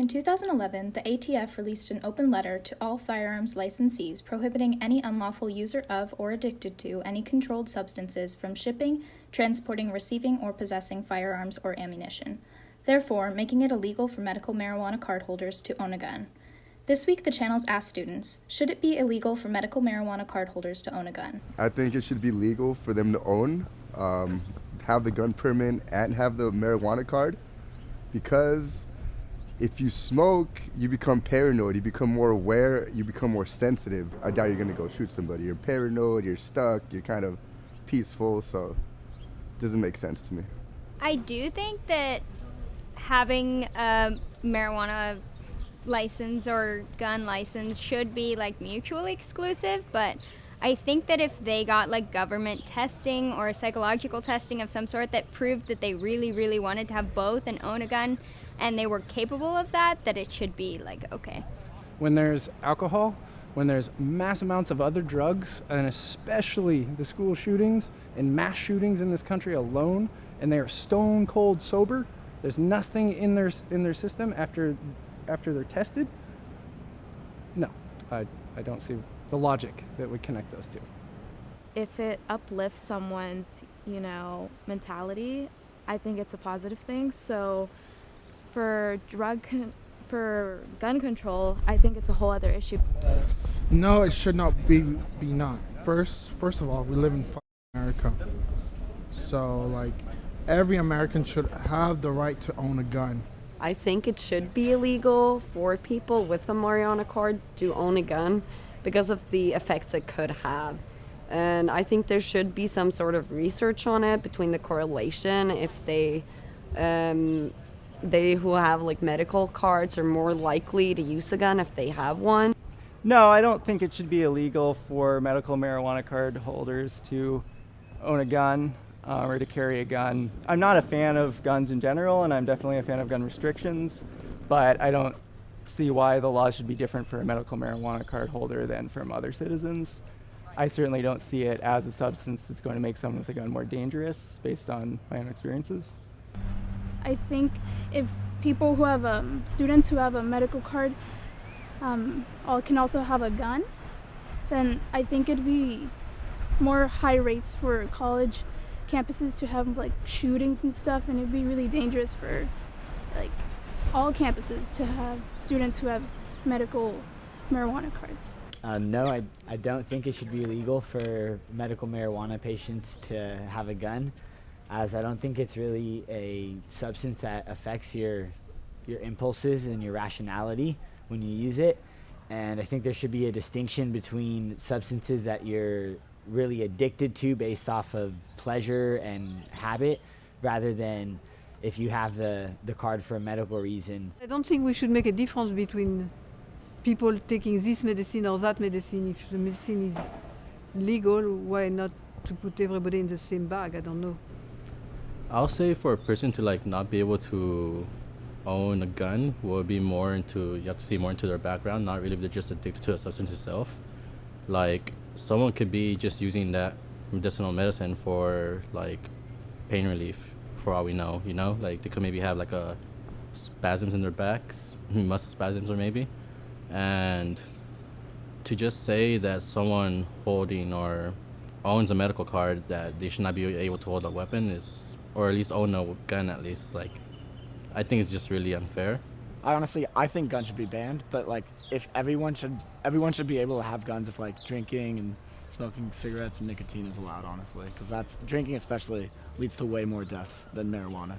In 2011, the ATF released an open letter to all firearms licensees prohibiting any unlawful user of or addicted to any controlled substances from shipping, transporting, receiving, or possessing firearms or ammunition, therefore making it illegal for medical marijuana cardholders to own a gun. This week, the channels asked students, should it be illegal for medical marijuana cardholders to own a gun? I think it should be legal for them to own, have the gun permit, and have the marijuana card, because if you smoke, you become paranoid, you become more aware, you become more sensitive. I doubt you're gonna go shoot somebody. You're paranoid, you're stuck, you're kind of peaceful, so it doesn't make sense to me. I do think that having a marijuana license or gun license should be like mutually exclusive, but I think that if they got like government testing or psychological testing of some sort that proved that they really, really wanted to have both and own a gun, and they were capable of that, that it should be like, okay. When there's alcohol, when there's mass amounts of other drugs, and especially the school shootings and mass shootings in this country alone, and they are stone cold sober, there's nothing in their system after they're tested. No, I don't see the logic that would connect those two. If it uplifts someone's, mentality, I think it's a positive thing. So for gun control, I think it's a whole other issue. No, it should not be not. First of all, we live in America. So every American should have the right to own a gun. I think it should be illegal for people with a marijuana card to own a gun because of the effects it could have. And I think there should be some sort of research on it between the correlation if they who have medical cards are more likely to use a gun if they have one. No, I don't think it should be illegal for medical marijuana card holders to own a gun or to carry a gun. I'm not a fan of guns in general, and I'm definitely a fan of gun restrictions, but I don't see why the laws should be different for a medical marijuana card holder than from other citizens. I certainly don't see it as a substance that's going to make someone with a gun more dangerous based on my own experiences. I think if people who have students who have a medical card can also have a gun, then I think it'd be more high rates for college campuses to have shootings and stuff, and it'd be really dangerous for all campuses to have students who have medical marijuana cards. No, I don't think it should be illegal for medical marijuana patients to have a gun, as I don't think it's really a substance that affects your impulses and your rationality when you use it. And I think there should be a distinction between substances that you're really addicted to based off of pleasure and habit, rather than if you have the card for a medical reason. I don't think we should make a difference between people taking this medicine or that medicine. If the medicine is legal, why not to put everybody in the same bag? I don't know. I'll say for a person to not be able to own a gun will be more into, you have to see more into their background, not really if they're just addicted to a substance itself. Someone could be just using that medicinal medicine for pain relief, for all we know, they could maybe have a spasms in their backs, muscle spasms or maybe. And to just say that someone holding or owns a medical card that they should not be able to hold a weapon is, or at least own a gun at least, I think it's just really unfair. I think guns should be banned, but if everyone should be able to have guns if drinking and smoking cigarettes and nicotine is allowed, honestly, because drinking especially leads to way more deaths than marijuana.